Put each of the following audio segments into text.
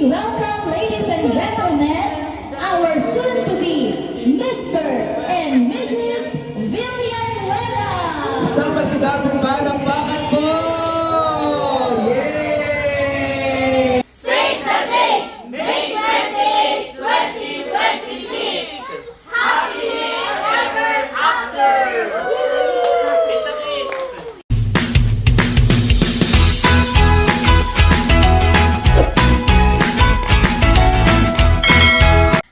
Please welcome, ladies and gentlemen, our soon-to-be Mr. and Mrs. Villanueva. Isang masigabong palakpakan po! Yay! Save the date, May 28, 2026. Happy ever after.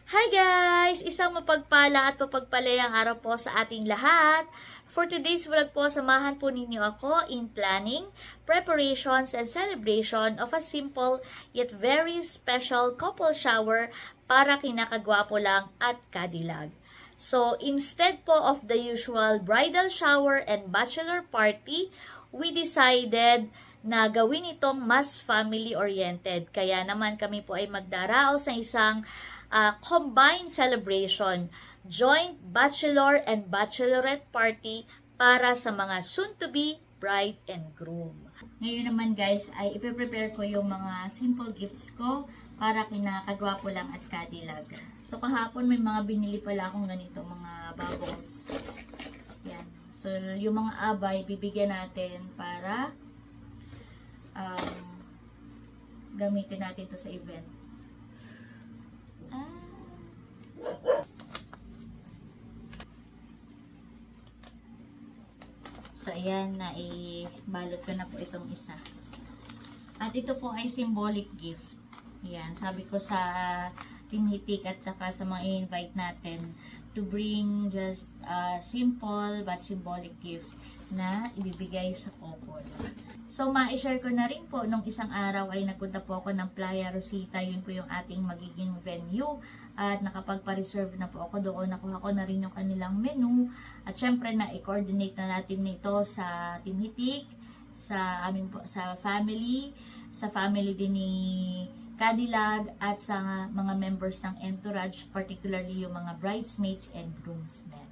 Hi guys! Isang mapagpala at mapagpalayang araw po sa ating lahat. For today's vlog po, samahan po ninyo ako in planning, preparations, and celebration of a simple yet very special couple shower para kinakagwapo lang at kadilag. So, instead po of the usual bridal shower and bachelor party, we decided na gawin itong mas family-oriented. Kaya naman kami po ay magdaraos sa isang combined celebration, joint bachelor and bachelorette party para sa mga soon-to-be bride and groom. Ngayon naman guys, ay ipe-prepare ko yung mga simple gifts ko para kinakagwapo lang at kadilag. So kahapon may mga binili pala akong ganito, mga bubbles. Yan. So yung mga abay, bibigyan natin para gamitin natin to sa event. So, ayan, naibalot ko na po itong isa. At ito po ay symbolic gift. Ayan, sabi ko sa tinitik at saka sa mga invite natin to bring just a simple but symbolic gift na ibibigay sa couple. So, ma-share ko na rin po, nung isang araw ay nagpunta po ako ng Playa Rosita. Yun po yung ating magiging venue. At nakapagpa-reserve na po ako doon. Nakuha ko na rin yung kanilang menu. At syempre, na-coordinate na natin nito sa Team Hitik, sa amin po, sa family din ni Cadillac, at sa mga members ng entourage, particularly yung mga bridesmaids and groomsmen.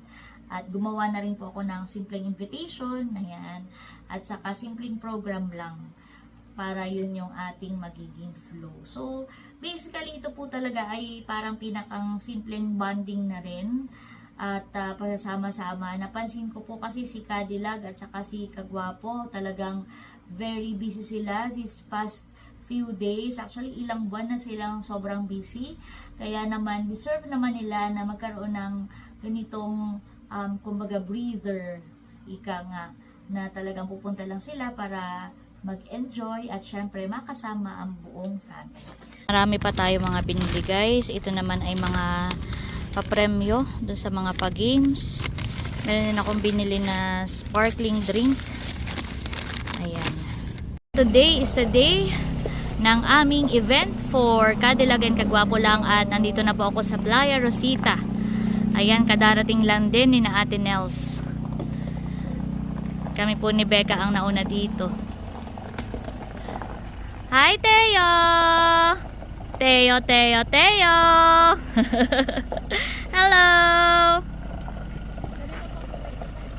At gumawa na rin po ako ng simpleng invitation, ayan, at saka simpleng program lang para yun yung ating magiging flow. So, basically, ito po talaga ay parang pinakang simpleng bonding na rin at pasasama-sama. Napansin ko po kasi si Cadillac at saka si Kagwapo, talagang very busy sila this past few days. Actually, ilang buwan na silang sobrang busy. Kaya naman, deserve naman nila na magkaroon ng ganitong kumbaga breather, ika nga, na talagang pupunta lang sila para mag-enjoy at syempre makasama ang buong family. Marami pa tayo mga binili guys. Ito naman ay mga papremyo dun sa mga pa-games. Meron din akong binili na sparkling drink. Ayan. Today is the day ng aming event for Cadillac and Kagwapo lang, at nandito na po ako sa Playa Rosita. Ayan, kadarating lang din ni na Ate Nels. Kami po ni Becca ang nauna dito. Hi, Teo! Teo, Teo, Teo! Hello!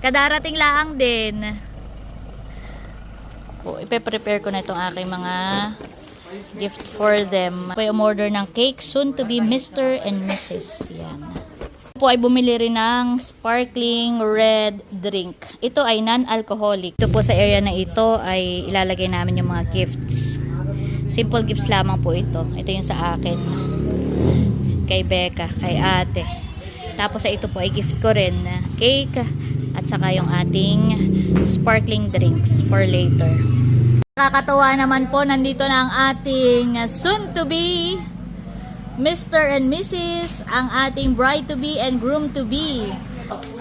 Kadarating lang din. Po, ipe-prepare ko na itong aking mga gift for them. Po, umorder ng cake, soon to be Mr. and Mrs. Yan. Po ay bumili rin ng sparkling red drink. Ito ay non-alcoholic. Ito po sa area na ito ay ilalagay namin yung mga gifts. Simple gifts lamang po ito. Ito yung sa akin. Kay Becca, kay ate. Tapos sa ito po ay gift ko rin na cake at saka yung ating sparkling drinks for later. Nakakatawa naman po, nandito na ang ating soon to be Mr. and Mrs., ang ating bride-to-be and groom-to-be.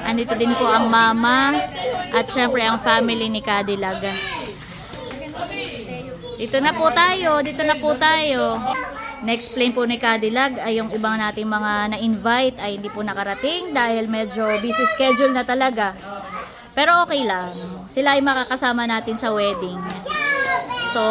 Andito din po ang mama at syempre ang family ni Cadillac. Dito na po tayo, dito na po tayo. Na-explain po ni Cadillac ay yung ibang nating mga na-invite ay hindi po nakarating dahil medyo busy schedule na talaga. Pero okay lang, sila ay makakasama natin sa wedding. So,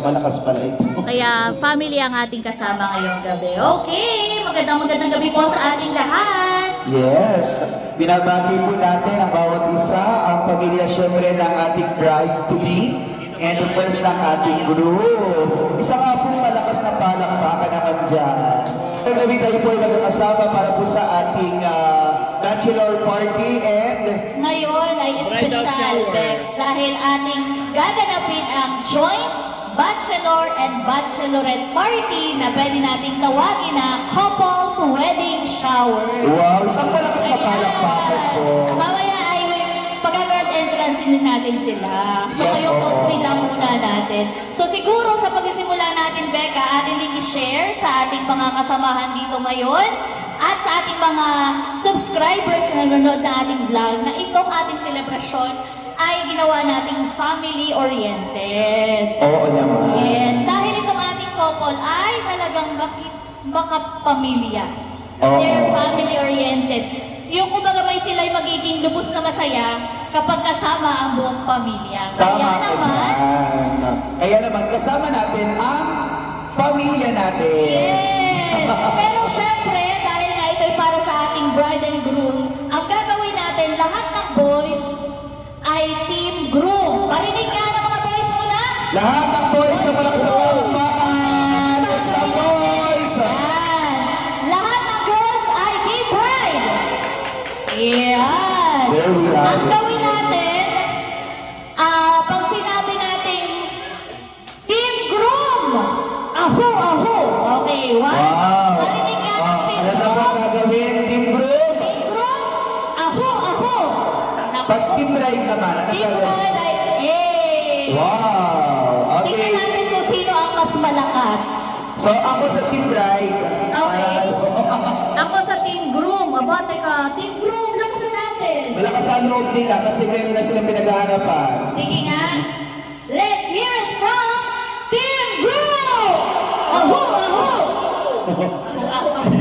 malakas pala ito. Kaya family ang ating kasama ngayong gabi. Okay, magandang gabi po sa ating lahat. Yes, binabati po natin ang bawat isa, ang pamilya syempre ng ating bride-to-be and of course ng ating group. Isa nga po malakas dyan. Gabi tayo po ay magkakasama para po sa ating bachelor party and Ngayon ay special, Bex, dahil ating gaganapin ang joint bachelor and bachelorette party na pwede nating tawagin na couples wedding shower. wow, isang malakas na palakpakan po. Mamaya ay pag-grand entrance din natin sila. So Yes, kayo oo. po lang muna natin. So siguro sa pagsisimula natin, Becca, atin din i-share sa ating mga kasamahan dito ngayon at sa ating mga subscribers na nanonood na ating vlog na itong ating selebrasyon ay ginawa nating family-oriented. Oo naman. Yes, dahil itong ating couple ay talagang makapamilya. Oo. They're family-oriented. Yung kumbaga may sila'y magiging lubos na masaya kapag kasama ang buong pamilya. Tama Kaya ka naman, dyan. Kaya naman, kasama natin ang pamilya natin. yes! Pero syempre, dahil nga ito'y para sa ating bride and groom, ang gagawin natin, lahat ng boys ay team groom. Parinig nga ng mga boys muna. Lahat ng boys na malakas na palakpakan. Let's go, boys! Yan. Lahat ng girls ay team bride. Yan. There we have Ang it. gawin natin, pag sinabi natin team groom, aho, aho. Okay, one. Wow! Parinig nga ng team Ano na ba groom. gagawin? Team group? Team groom, aho, aho. Pag team ride naman, ano Team gagawin? bride ay, hey. Wow! Tingnan Okay. natin kung sino ang mas malakas. So, ako sa team ride. Okay. Ako sa team groom. Aba, teka, team groom, lakasan natin. Malakas na loob nila kasi meron na silang pinag-aarapan. Sige nga. Let's hear it from Team Groom! Aho, aho!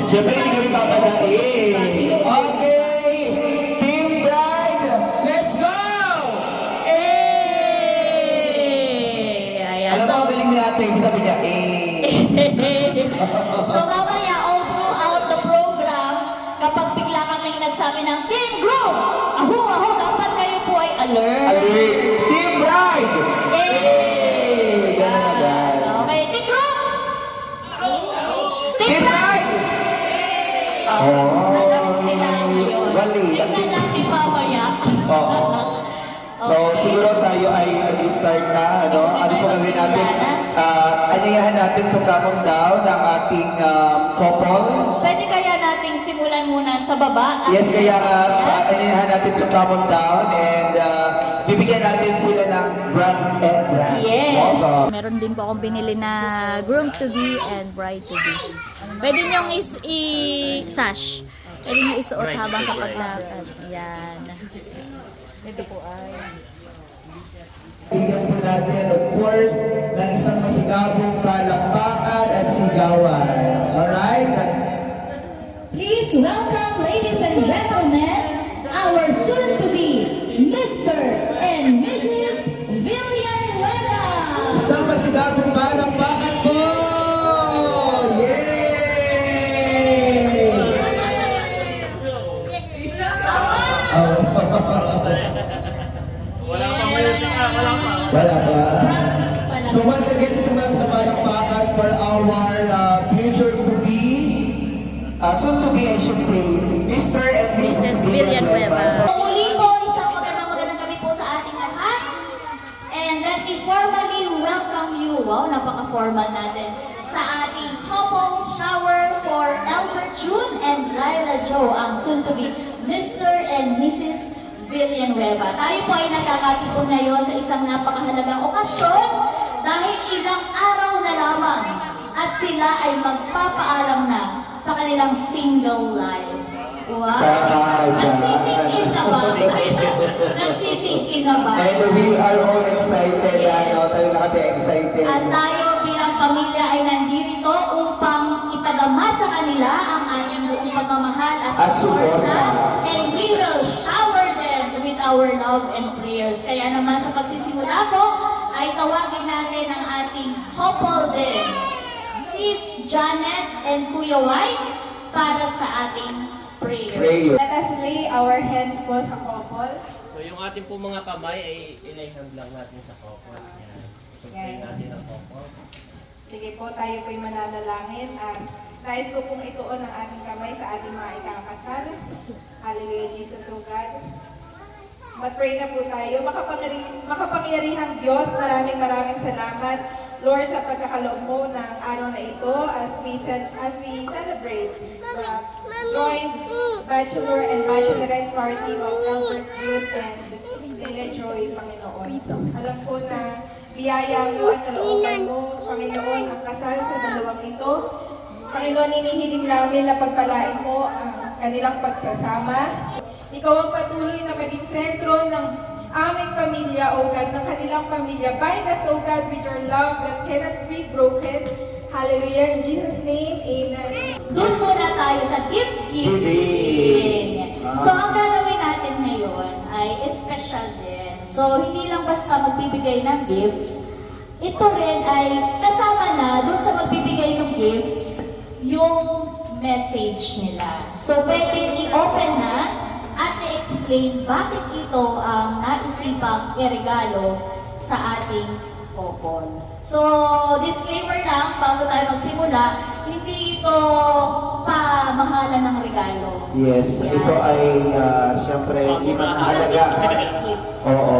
Siyempre, hindi kami papadain. Okay! Team Bride, let's go! Eh! Ayan. Alam mo, So, ang galing natin. Sabi niya, so mamaya, all throughout the program, kapag bigla kaming nagsabi ng Team Groom! Aho, aho! Dapat kayo po ay alert. Alert! Team Bride! Eh! Ganun na yan. Okay, Team Groom! Team Bride! Oh. Alam sila ngayon. Bali. Tingnan natin mamaya. Oo. So, siguro tayo ay mag-start na, ano? Ano po gagawin natin? Anyayahan natin to come down ng ating couple. Pwede kaya nating simulan muna sa baba? Yes, kaya anyayahan natin to come down and bibigyan natin sila ng grand entrance. Yes. Also, Meron din po akong binili na groom-to-be and bride-to-be. Pwede niyong i-sash. Pwede niyo isuot habang sa paglakad. Yan. Ito po ay... bigyan po natin, of course, ng isang masigabong palakpakan at sigawan. Alright? Please welcome, ladies and gentlemen, our soon-to-be Mr. and Mrs. Villanueva. Isang masigabong palakpakan po! Yay! Wala pa. Practice pa lang. So once again, sa palakpakan for our future to be, soon to be, I should say, Mr. and Mrs. Villanueva. So muli po, isang magandang gabi po sa ating lahat. And let me formally welcome you, wow, napaka-formal natin, sa ating couple shower for Albert June and Laila Jo, ang soon-to-be Mr. and Mrs. Villanueva. Tayo po ay nagkakatipon ngayon sa isang napakahalagang okasyon dahil ilang araw na lamang at sila ay magpapaalam na sa kanilang single lives. Wow! Nagsisingin na ba? Nagsisingin na ba? And we are all excited, ano, tayo lahat ay excited. At tayo bilang pamilya ay nandito upang ipadama sa kanila ang ating buong pagmamahal at suporta. And we will shower them with our love and prayers. Kaya naman sa pagsisimula po, ay tawagin natin ang ating couple din. Sis Janet and Kuya White para sa ating prayer. Prayer. Let us lay our hands po sa couple. So yung ating po mga kamay ay ilay hand lang natin sa couple. Yan. So pray natin ang couple. Sige po, tayo po'y mananalangin at nais ko pong ituon ang ating kamay sa ating mga ikakasal. Hallelujah, Jesus, O God. Mag-pray na po tayo. Makapangyarihang Diyos, maraming salamat, Lord, sa pagkakaloob mo ng araw na ito as we celebrate the joint bachelor and bachelorette party of Albert Cruz and Lila Joy, Panginoon. Alam ko na biyaya mo at kalooban mo, Panginoon, ang kasal sa dalawang ito. Panginoon, inihiling namin na pagpalain mo ang kanilang pagsasama. Ikaw ang patuloy na maging sentro ng aming pamilya, O God, ng kanilang pamilya. Bind us, O God, with your love that cannot be broken. Hallelujah. In Jesus' name, Amen. Doon muna tayo sa gift giving. So, ang gagawin natin ngayon ay special din. So, hindi lang basta magbibigay ng gifts. Ito rin ay kasama na doon sa magbibigay ng gifts, yung message nila. So, pwedeng i-open na at i-explain bakit ito ang naisipang iregalo sa ating couple. So, disclaimer lang, bago tayo magsimula, hindi ito pamahalan ng regalo. Yes, Yan. ito ay siyempre hindi man mahalaga. Symbolic gifts. Oo.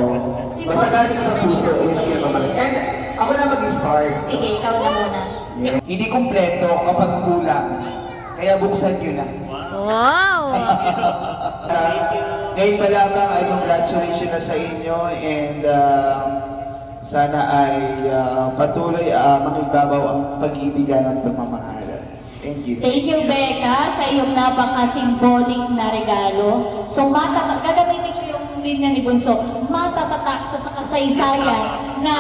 Basta galing sa puso, yun ang pinamahalaga. And ako na mag-start. Sige, ikaw na muna. Yeah. Hindi kumpleto kapag kulang. Kaya buksan nyo na. Wow! Ngayon pa lamang ay congratulations na sa inyo and sana ay patuloy makibabaw ang pag-ibigan at pagmamahalan. Thank you. Thank you, Becca, sa iyong napaka-symbolic na regalo. So, gagamitin ko yung linya ni Bunso, matatatak sa kasaysayan na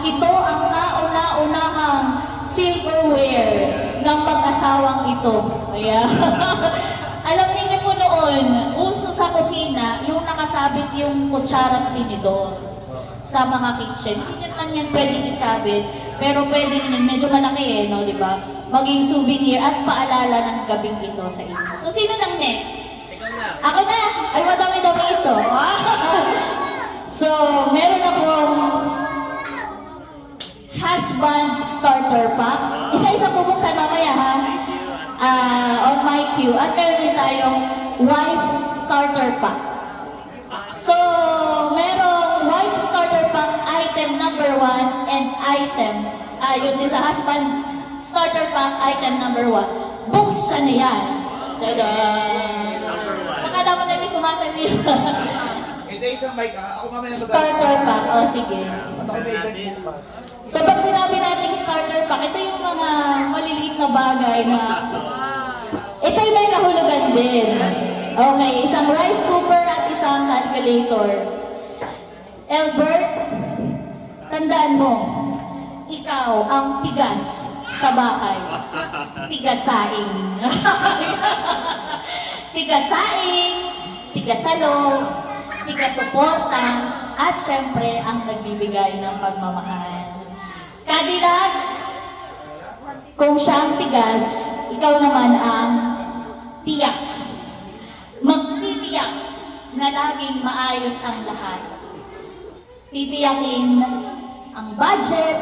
ito ang nauna-unahang silverware ng mag-asawang ito. Kaya, alam niyo po noon, uso sa kusina, yung nakasabit yung kutsara at tinidor sa mga kitchen. Hindi naman yan pwedeng isabit, pero pwede din, medyo malaki eh, no, di ba? Maging souvenir at paalala ng gabing ito sa inyo. So, sino nang next? Ako na! Ay, madami-dami ito. So, meron akong husband starter pack. Isa-isa bubuksan mamaya, ha? On my cue. At meron din tayong wife starter pack. So, merong wife starter pack item number 1 and item, yun din sa husband starter pack item number 1. Buksan na yan. Tada! Nakala mo na may sumasabi. Hindi isang mic ako mamaya Starter pack. O, sige. So, pag sinabi natin starter pack, ito yung mga maliliit na bagay na ito yung may kahulugan din. Okay, isang rice cooker at isang calculator. Albert, tandaan mo, ikaw ang tigas sa bahay. Tigasaing. Tigasaing, tigasalo, tigasuporta, at syempre ang nagbibigay ng pagmamahal. Kadilag, kung siya ang tigas, ikaw naman ang tiyak. Magtitiyak na laging maayos ang lahat. Titiyakin ang budget,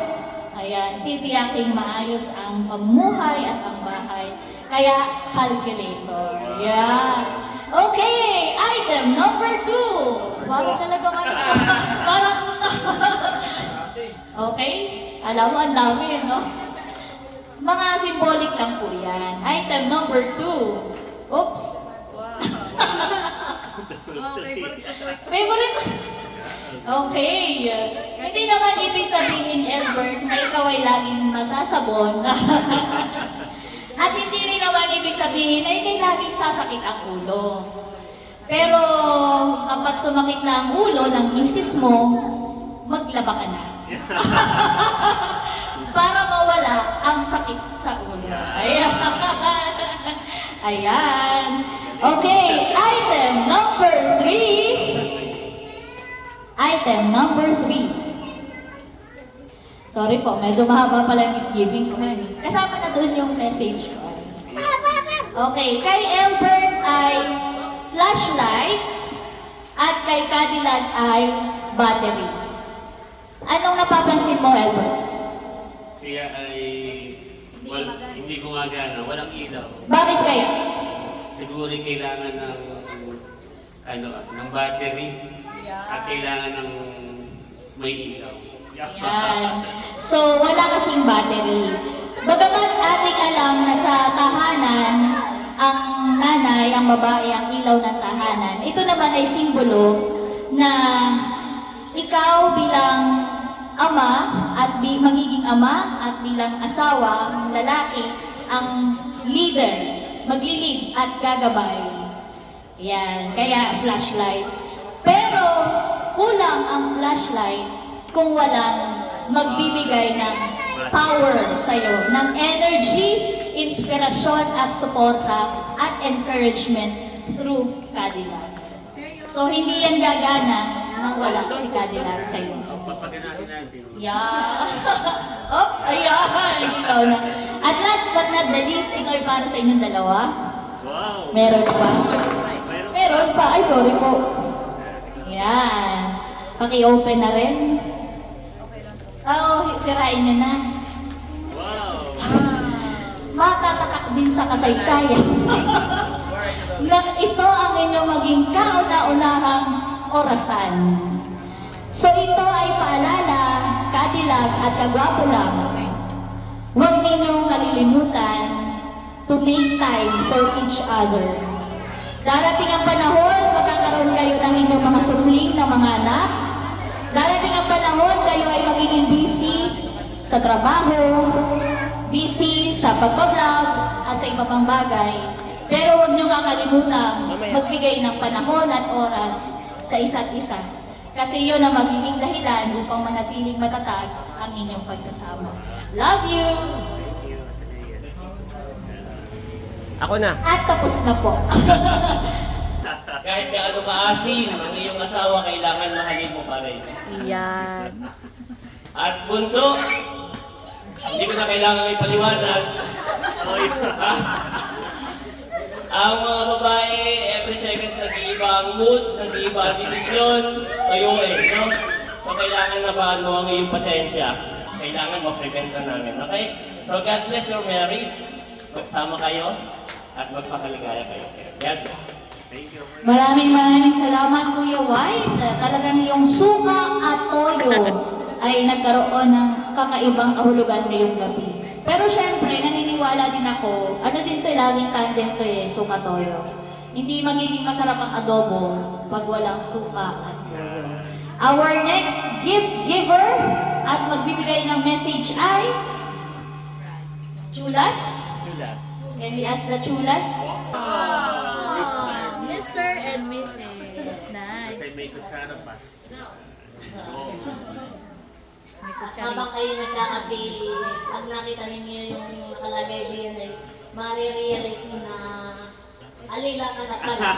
ayan, titiyakin maayos ang pamumuhay at ang bahay. Kaya, calculator. Yeah. Okay, item number 2. Parang talaga parang okay, alam mo, ang dami, no? Mga symbolic lang po yan. Item number 2. Oops. Favorite? Okay. Hindi naman ibig sabihin, Albert, na ikaw ay laging masasabon. At hindi rin naman ibig sabihin na ikay laging sasakit ang ulo. Pero kapag sumakit na ang ulo ng misis mo, maglaba ka na. Para mawala ang sakit sa ulo. Ayan. Ayan. Okay, item number 3. Item number 3. Sorry po, medyo mahaba pala yung giving ko. Kasama na doon yung message ko. Okay, kay Albert ay flashlight at kay Cadillac ay battery. Anong napapansin mo, Albert? Siya ay hindi gumagana, walang ilaw. Bakit kaya? Siguro kailangan ng ng battery at kailangan ng may ilaw. Yan. So, wala kasing battery. Bagamat ating alam na sa tahanan, ang nanay, ang babae, ang ilaw ng tahanan, ito naman ay simbolo na ikaw bilang ama at magiging ama at bilang asawa, lalaki, ang leader, maglilid at gagabay. Yan, kaya flashlight. Pero kulang ang flashlight kung walang magbibigay ng power sa'yo, ng energy, inspirasyon at suporta at encouragement through Cadillac. So, hindi yan gagana nang wala si Cadillac sa'yo. Papaganahin natin. Yeah. Oh, ayan. Ikaw na. At last but not the least, ito ay para sa inyong dalawa. Wow! Meron pa. Meron pa. Ay, sorry po. Yan. Paki-open na rin. Oo, sirain nyo na. Wow! Matatatak din sa kasaysayan. Na ito ang inyong maging kauna-unahang orasan. So ito ay paalala, kadilag at kagwapo lang. Huwag ninyong kalilimutan to make time for each other. Darating ang panahon, magkakaroon kayo ng inyong mga supling na mga anak. Darating ang panahon, kayo ay magiging busy sa trabaho, busy sa pagbablog at sa iba pang bagay. Pero huwag niyo kakalimutan magbigay ng panahon at oras sa isa't isa. Kasi yun ang magiging dahilan upang manatiling matatag ang inyong pagsasama. Love you! Ako na. At tapos na po. Kahit gaano kaasin ang iyong asawa, kailangan mahalin mo pa rin. Yan. At bunso, hindi ko na kailangan may paliwanag. Ha? Ang mga babae, every second nag-iiba ang mood, nag-iiba ang desisyon, kayo no? So kailangan nabahan mo ang iyong pasensya. Kailangan ma-prevent na namin, okay? So God bless your marriage. Magsama kayo at magpakaligaya kayo. God bless. Maraming salamat, Kuya White. Talagang yung suka at toyo ay nagkaroon ng kakaibang kahulugan ngayong gabi. Pero syempre, naniniwala din ako, ano din to, laging tandem to suka toyo. Hindi magiging masarap ang adobo pag walang suka at toyo. Our next gift giver at magbibigay ng message ay Chulas. Can we ask the Chulas? Mr. and Mrs. Nice. Kasi may kutsara pa. May kutsari. Habang kayo nagkakapi, pag nakita ninyo yung nakalagay din, marirealize nyo na alila ka na pala.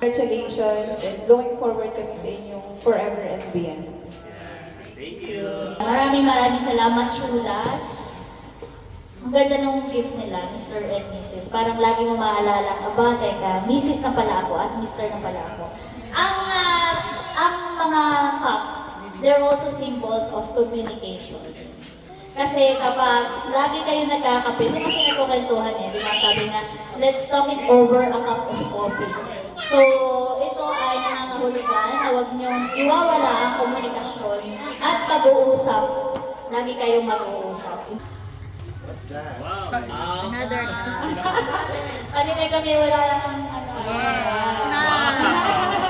Congratulations and looking forward kami sa inyong forever and beyond. Thank you. Maraming salamat, Chulas. Ang ganda nung gift nila, Mr. and Mrs. Parang lagi mo maalala, aba, teka, Mrs. na pala ako at Mr. na pala ako. Ang mga cup, they're also symbols of communication. Kasi kapag lagi kayo nagkakape, hindi kasi nagkukwentuhan di ba? Sabi nga, let's talk it over a cup of coffee. So, ito ay nangangahulugan na huwag niyong iwawala ang komunikasyon at pag-uusap. Lagi kayong mag-uusap. Another. Kanina kami wala lang ano. Yes, nice.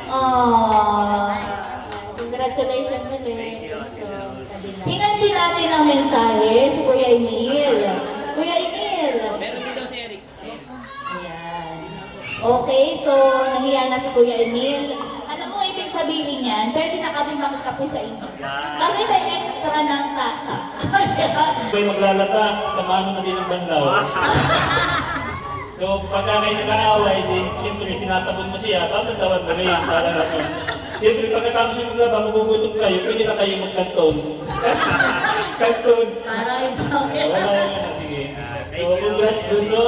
Oh. Congratulations ulit. Tingnan din natin ang mensahe si Kuya Emil. Kuya Emil. Meron din daw si Eric. Ayan. Okay, so nahiya na si Kuya Emil. Ano mo ibig sabihin yan? Pwede na kami makikape sa inyo. Kasi may extra ng tasa. May maglalata, samahan mo na din ang bandaw. So, pagka kayo nag-aaway, di, siyempre sinasabot mo siya, babandawan mo rin para naman. Siyempre, pagkatapos yung maglaba, magugutom kayo, pwede na kayo magkanton. Kanton. Para ito. Wala yun, sige. So, congrats, Luso.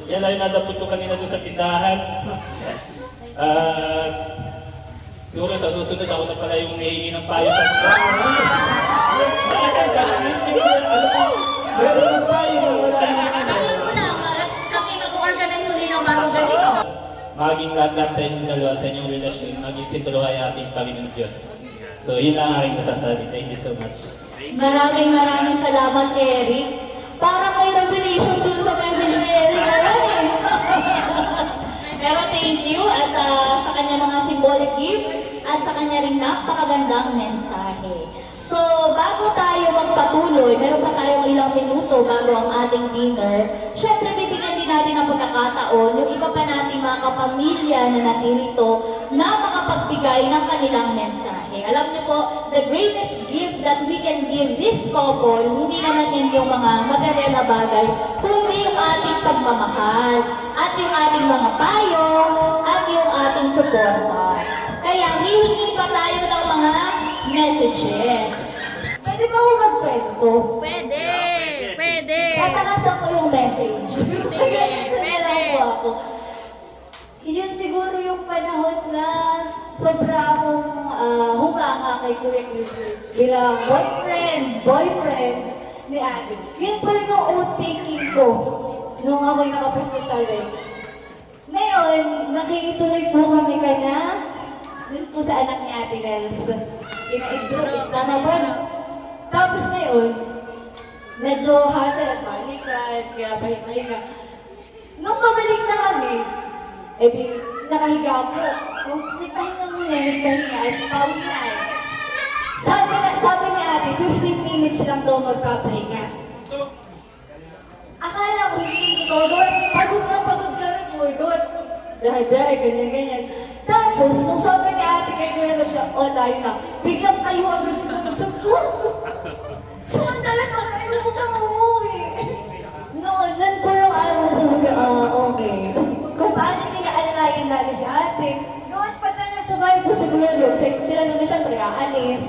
Yan ay nadapot ko kanina doon sa tindahan. Siguro sa susunod ako na pala yung hihingi ng payo sa mga. Meron ng payo! maging lahat sa inyong dalawa, sa inyong relasyon, maging sinturo ay ating Panginoon Diyos. So, yun lang ang aking masasabi. Thank you so much. Maraming salamat, Eric. Parang may revelation dun sa message ni Eric. Pero thank you at sa kanya mga symbolic gifts at sa kanya rin napakagandang mensahe. So, bago tayo magpatuloy, meron pa tayong ilang minuto bago ang ating dinner. Syempre, bibigyan din natin ng pagkakataon yung iba pa nating mga kapamilya na natirito na makapagbigay ng kanilang mensahe. Alam niyo po, the greatest gift that we can give this couple, hindi naman yun yung mga material na bagay, kundi yung ating pagmamahal, at yung ating mga payo, at yung ating suporta. Kaya hihingi pa tayo ng mga messages. Pwede ba ako magkwento? Pwede! Pwede! Tatakasan ko yung message. Sige, pwede. Ako. Yun siguro yung panahon na sobra akong hunganga kay Kuya Kirby bilang boyfriend ni Ate. Yun po yung OTK ko nung ako'y nakapusto sa live. Ngayon, nakikituloy po kami ka na dun po sa anak ni Ate Nels. Ina-idrop, tama ba? Tapos ngayon, medyo hassle at balikan, kaya pahinga. Nung pabalik na kami, di nakahiga po. Nagpahinga muna, nagpahinga, at pawin na ay. Sabi ni Ate, 15 minutes lang daw magpapahinga. Akala ko hindi ko, pagod na pagod kami po, dahil ganyan. Tapos, nung sabi ni Ate kay Kuya siya, tayo na, biglang tayo agad si Kuya siya, saan talaga kayo mo kang umuwi? Noon, nun po yung araw na sabi, okay. Tapos, kung paano niya-alalayan natin si Ate, noon pagka nasa bahay po si Kuya Luke, sila naman siyempre aalis,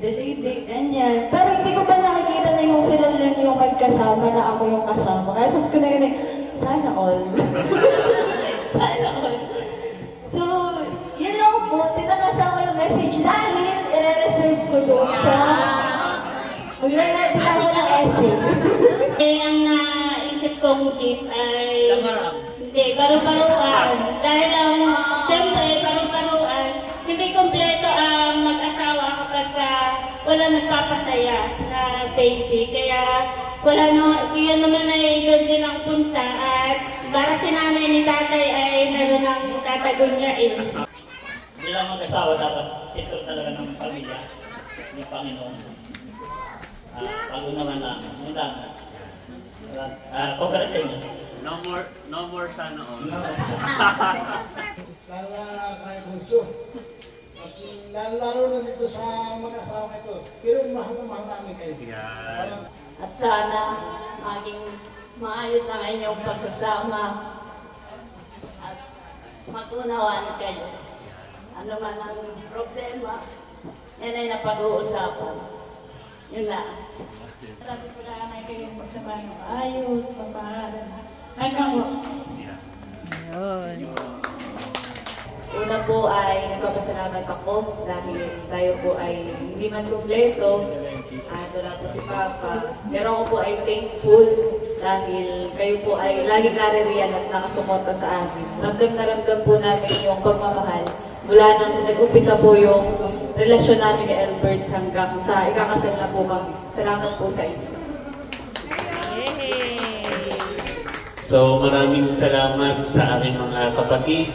date, ganyan. Pero hindi ko pa nakikita na yung sila lang yung magkasama na ako yung kasama. Kaya sabi ko na yun, sana all. Sana all. So, yun lang po, tinakasan ko yung message dahil i-reserve ko doon sa magre-reserve ako ng essay. Ang naisip kong gift ay hindi, paru-paruan. Dahil siyempre, paru-paruan, hindi kompleto ang mag-asawa kapag wala nagpapasaya na baby. Kaya wala iyan naman ay doon din ang punta at para si nanay ni tatay ay meron ang tatagundyain. Bilang mag-asawa, dapat sentro talaga ng pamilya, ng Panginoon. Pag-unawan namin. Yun lang. Congratulations. No more sana all. Lalo kay Bunso. Lalo na dito sa mag-asawa ito. Pero mahal na mahal namin kayo. Yan. At sana maging maayos ang inyong pagsasama at matunawaan kayo. Ano man ang problema, yan ay napag-uusapan. Yun na. Sabi ko na ay kayong pagsama ng ayos, papahalan. Hanggang Yun. una po ay nagpapasalamat ako dahil tayo po ay hindi man kumpleto at wala po si Papa. Pero ako po ay thankful dahil kayo po ay laging kaririyan at nakasuporta sa amin. Ramdam na ramdam po namin yung pagmamahal mula nang nag-umpisa po yung relasyon namin ni Albert hanggang sa ikakasal na po kami. Salamat po sa inyo. Yay! So maraming salamat sa aking mga kapatid.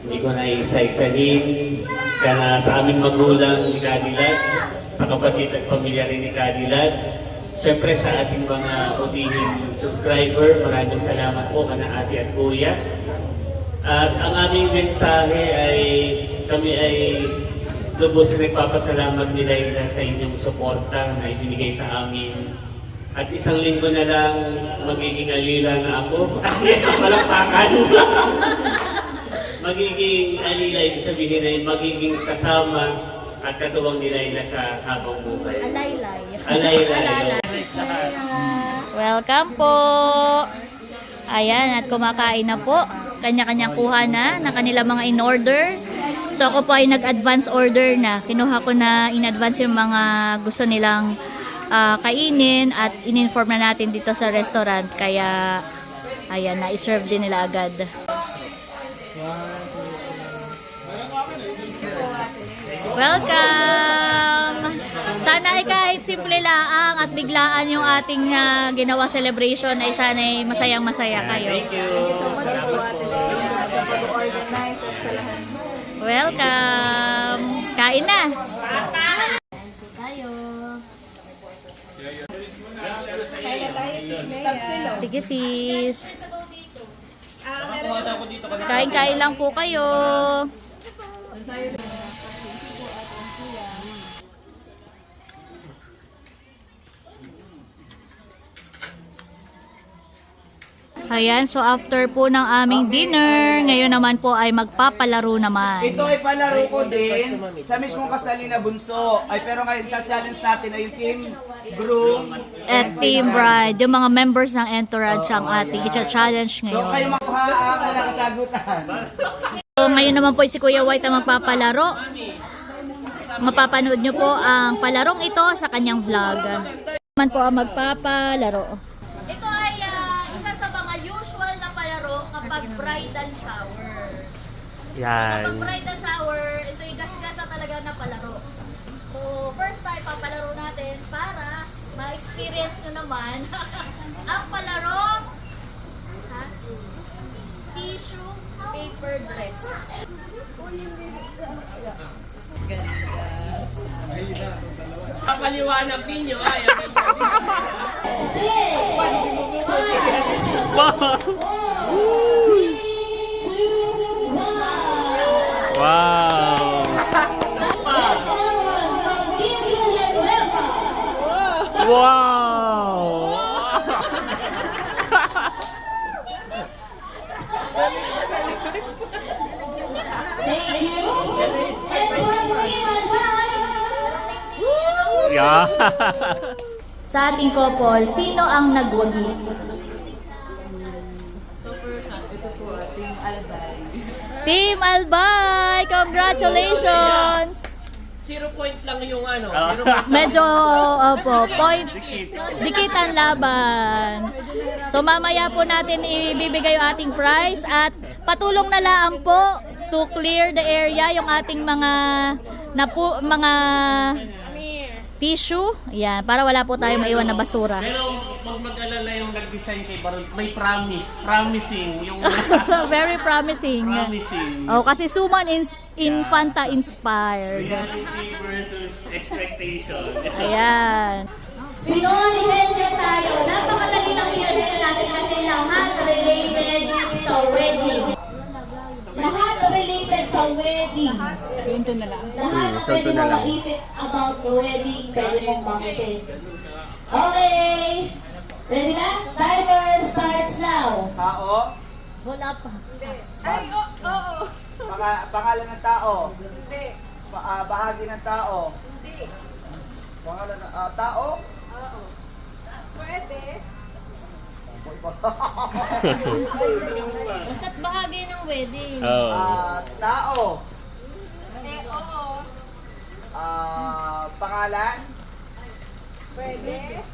Hindi ko na isa-isahin kana sa aming magulang ni Cadillac, sa kapatid at pamilya rin ni Cadillac. Siyempre sa ating mga utihing subscriber, maraming salamat po kana ate at kuya. At ang aming mensahe ay kami ay lubos na nagpapasalamat nila sa inyong suporta na ibinigay sa amin. At isang linggo na lang magiging alila na ako. Palakpakan. Magiging alila, ibig sabihin ay magiging kasama at katuwang nila ay nasa habang buhay. Alaylay. Alaylay. Welcome po! Ayan, at kumakain na po. Kanya-kanyang kuha na ng kanilang mga in-order. So ako po ay nag-advance order na. Kinuha ko na in-advance yung mga gusto nilang kainin at in-inform na natin dito sa restaurant. Kaya, ayan, na-serve din nila agad. So, Welcome! Sana ay kahit simple laang at biglaan yung ating ginawa celebration ay sana ay masayang-masaya kayo. Thank you. Pag-organize at sa lahat. Welcome! Kain na! Kaya tayo, Sis Sige sis. Nakakuha ako dito kanina. Kain-kain lang po kayo. Ayan, so after po ng aming dinner, ngayon naman po ay magpapalaro naman. Ito ay palaro ko din sa mismong kasali na bunso. Ay pero ngayon challenge natin ay yung team groom At Team Bride, yung mga members ng entourage ang ating i-challenge So ngayon. kayo makuha ang wala kasagutan. So ngayon naman po si Kuya White ang magpapalaro. Mapapanood nyo po ang palarong ito sa kanyang vlog. Naman po ang magpapalaro. Ito ay isa sa mga usual na palaro kapag bridal shower. Yan. Kapag bridal shower, ito ay gasgasa talaga na palaro. So first time papalaro natin para ma-experience nyo naman ang palarong tissue paper dress. Papaliwanag ninyo ay. Wow! Wow! Yeah. Sa ating couple, sino ang nagwagi? Team Albay! Congratulations! 0 point lang yung ano. Medyo, opo, point, dikit ang laban. So mamaya po natin ibibigay yung ating prize at patulong na lang po to clear the area yung ating mga tissue. Yan, para wala po tayong maiwan na basura. Pero pag mag-alala yung nag-design kay Barol, may promising yung Very promising. promising. Oh, kasi Suman Infanta inspired. Reality versus expectation. Ayan. Pinoy Wednesday tayo. Napakadali ng pinagdala natin kasi lahat related sa wedding. Lahat related sa wedding. Lahat na pwede mo maisip about the wedding, pwede mong maisip. Okay. Ready na? Timer starts now. Tao, Wala pa. pangalan ng tao, Hindi. bahagi ng tao. Hindi. Pangalan ng tao. Pwede. Basta't bahagi ng wedding. Oh. Tao. Oo. Pangalan. Pwede.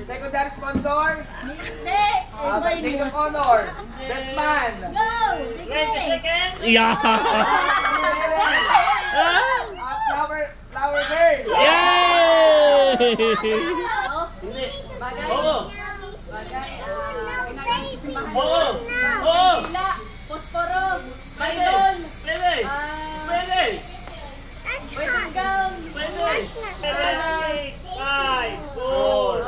Secondary sponsor. Hindi! Maid of honor. Best man. Go! Sige! Yeah. Flower girl. Yay! Bagay. Oo. Bagay. Ginagawa sa bahay. Oo. Oo. Hila. Posporo. Idol. Pwede. Pwede. Wedding gown. Pwede. 5, 4,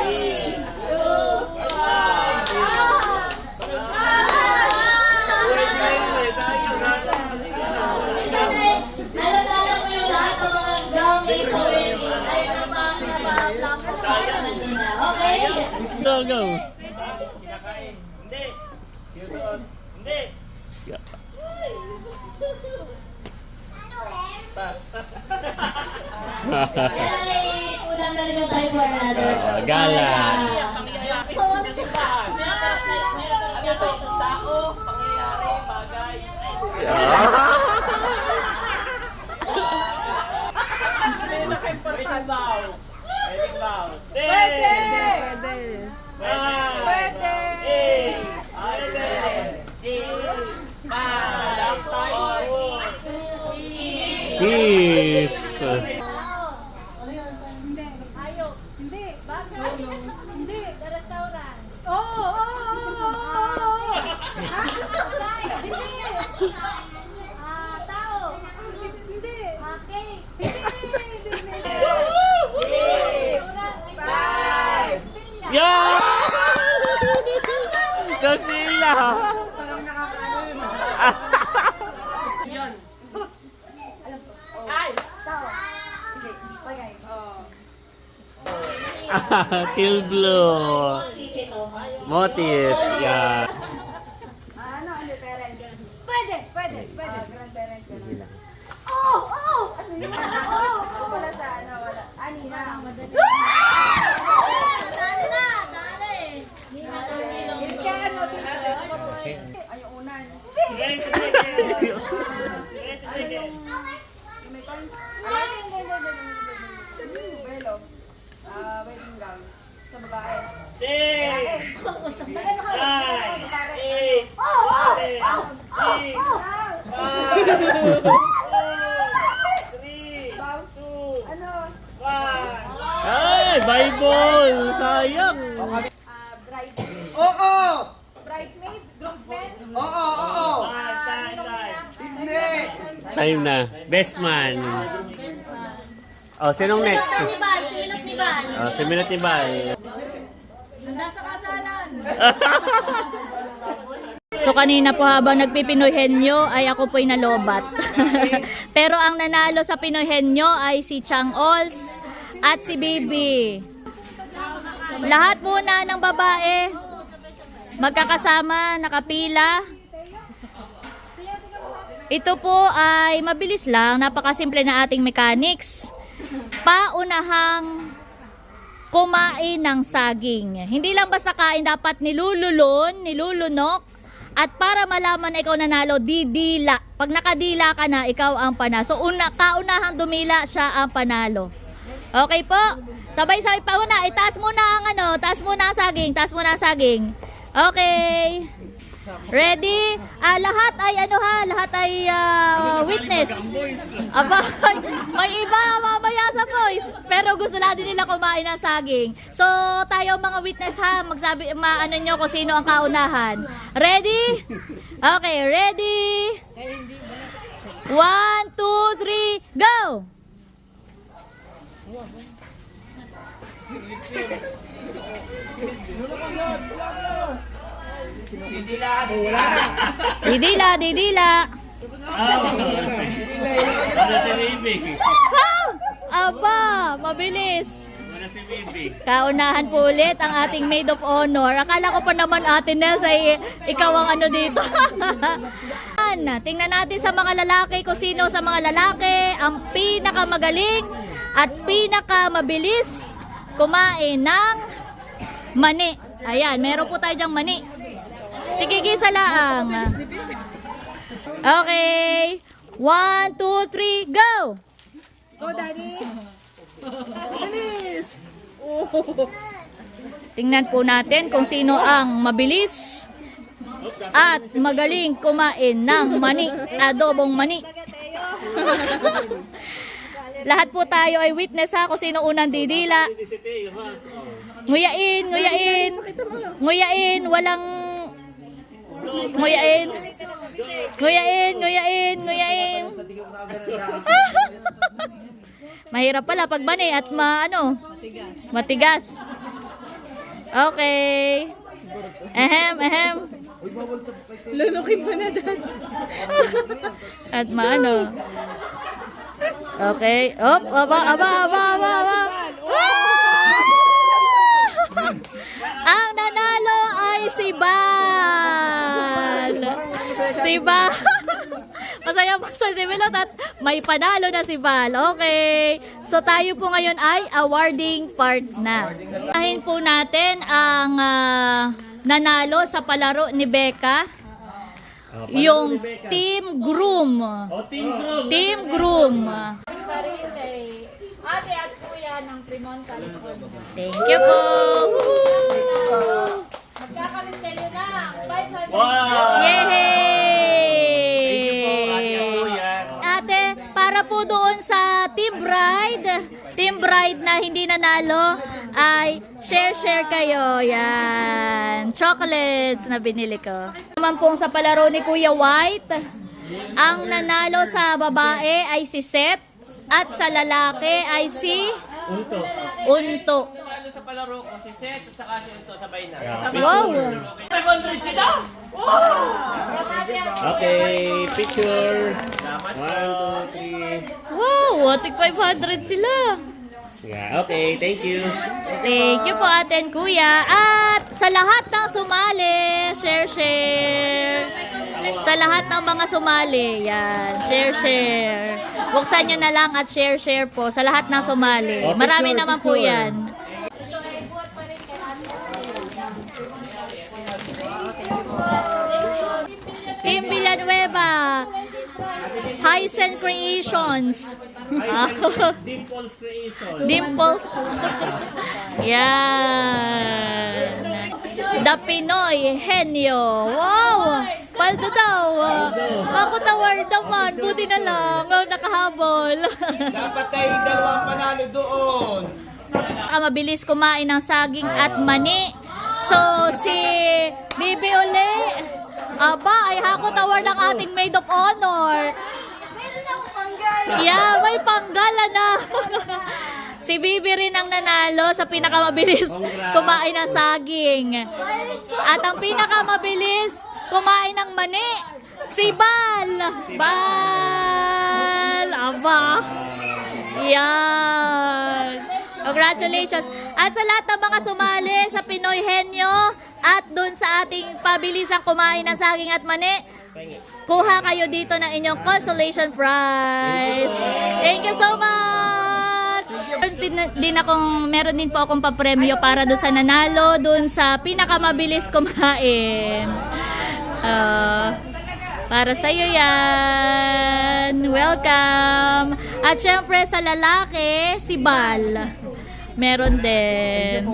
3, Nalala ko yung lahat ng mga gamit sa wedding ay sa mga Okay? Go, go. Hindi. Hindi. Kaya ay kulang na rin yung time for another. Gala. Ano to? Tao, pangyayari, bagay. Wedding vow. Wedding vow. Pwede. Pwede. Pwede. Team. Yeah! Kasila! Teal blue. Motif. Yeah. Ano, grandparent? Pwede. Grandparent ka na. Ano yun? Wala sa ano, wala. Nina. Yung kaya ano, ay, yung unan. May coin. Belo. Wedding gown. Sa babae. Ano? Ay, Bible! Sayang! Bridesmaid. Oo! Bridesmaid? Groomsmen? Oo! Hindi! Time na. Best man. Oh, sinong next? Si Bal, sinilot ni Bal. Oh, si Milot ni Bal. Nasa kasalan. So kanina po habang nagpipinoy henyo ay ako po'y nalobat. Pero ang nanalo sa Pinoy henyo ay si Chang Ols at si Bibi. Lahat muna ng babae magkakasama, nakapila. Ito po ay mabilis lang, napakasimple na ating mechanics. Paunahang kumain ng saging. Hindi lang basta kain, dapat nilulunok. At para malaman na ikaw nanalo, didila. Pag nakadila ka na, ikaw ang panalo. So, kaunahang dumila, siya ang panalo. Okay po? Sabay-sabay pa muna. Itaas muna ang taas muna ang saging. Okay. Ready? Lahat ay witness. Aba, may iba mamaya sa boys. Pero gusto natin nila kumain ng saging. So, tayo mga witness ha, magsabi, maano nyo kung sino ang kaunahan. Ready? Okay, ready? 1, 2, 3, go! Didila. Ano si Bibi? Aba, mabilis. Ano si Bibi? Kaunahan po ulit ang ating maid of honor. Akala ko pa naman Ate Nels ay ikaw ang dito. Tingnan natin sa mga lalaki kung sino sa mga lalaki ang pinakamagaling at pinakamabilis kumain ng mani. Ayan, meron po tayo dyang mani. Tigigisa lang. Okay. 1, 2, 3, go! Go, Daddy! Bilis! Tingnan po natin kung sino ang mabilis at magaling kumain ng mani, adobong mani. Lahat po tayo ay witness ha kung sino unang didila. Nguyain, walang nguyain. Mahirap pala pag bani at matigas. Okay. Lulukin mo na, Dad. At Okay. Aba. Ang nanalo ay si Bal. Masaya si Milot at may panalo na si Bal. Okay. So tayo po ngayon ay awarding part na. Ahin po natin ang nanalo sa palaro ni Becca. Yung Team Groom. Team Groom. Ate at kuya ng Fremont, California. Thank you po. Magkakamistelyo na 500. Wow! Yay! Thank you po, Ate Kuya. Ate, para po doon sa Team Bride na hindi nanalo ay Share kayo. Yan. Chocolates na binili ko. Naman pong sa palaro ni Kuya White, ang nanalo sa babae ay si Seth at sa lalaki ay si Unto. Lalo sa palaro ko, si Seth at saka si Unto sabay na. Wow! 500 sila! Okay, picture. 1, 2, 3. Wow! Tig 500 sila. Yeah, okay, thank you. Thank you po atin kuya. At sa lahat ng sumali, share. Sa lahat ng mga sumali, yan, share. Buksan nyo na lang at share po sa lahat ng sumali. Oh, Marami picture, naman po picture. yan. Team Villanueva, Hysen Creations. Dimples Creation. Dimples. Yan. The Pinoy Henyo. Wow! Paldo daw. Ako taward naman. Buti na lang. Nakahabol. Dapat tayo dalawang panalo doon. Mabilis kumain ng saging at mani. So, si Bibi uli, aba, ay hako taward ng ating maid of honor. Yeah, may panggala na. Si Bibi rin ang nanalo sa pinakamabilis kumain ng saging. At ang pinakamabilis kumain ng mani, si Bal. Bal! Aba! Yan! Congratulations! At sa lahat ng mga sumali sa Pinoy Henyo at dun sa ating pabilisang kumain ng saging at mani, kuha kayo dito ng inyong consolation prize. Thank you so much! Meron din po akong papremyo para doon sa nanalo, doon sa pinakamabilis kumain. Para sa iyo yan. Welcome. At syempre sa lalaki, si Bal. Meron din.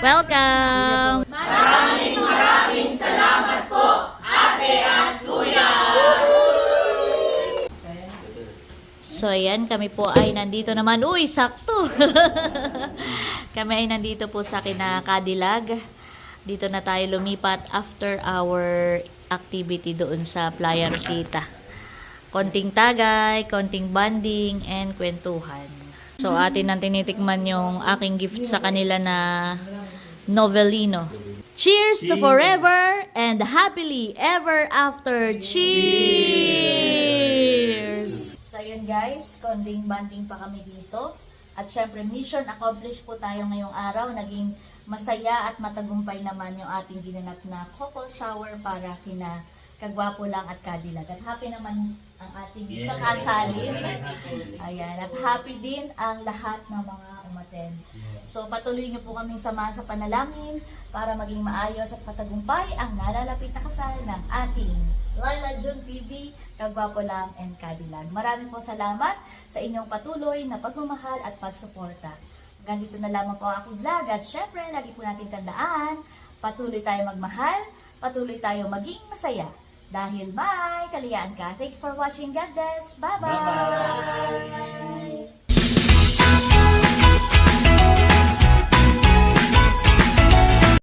Welcome. Maraming salamat po, ate at kuya. So ayan, kami po ay nandito naman. Uy, sakto. Kami ay nandito po sa Kinakadilag. Dito na tayo lumipat after our activity doon sa Playa Rosita. Konting tagay, konting banding, and kwentuhan. So atin nang tinitikman yung aking gift sa kanila na Novelino. Cheers to forever and happily ever after. Cheers! So yun guys, konting banding pa kami dito. At syempre mission accomplished po tayo ngayong araw. Naging masaya at matagumpay naman yung ating ginanap na couple shower para kina Kagwapo lang at Kadilag. At happy naman ang ating kakasali. Ayan. At happy din ang lahat ng mga umaten. So patuloy niyo po kaming samahan sa panalangin para maging maayos at patagumpay ang nalalapit na kasal ng ating Laila June TV, Kagwapo lang and Kadilag. Maraming po salamat sa inyong patuloy na pagmamahal at pagsuporta. Hanggang dito na lamang po ang aking vlog. At syempre, lagi po natin tandaan, patuloy tayo magmahal, patuloy tayo maging masaya. Dahil may kaliyaan ka. Thank you for watching. God bless. Bye-bye!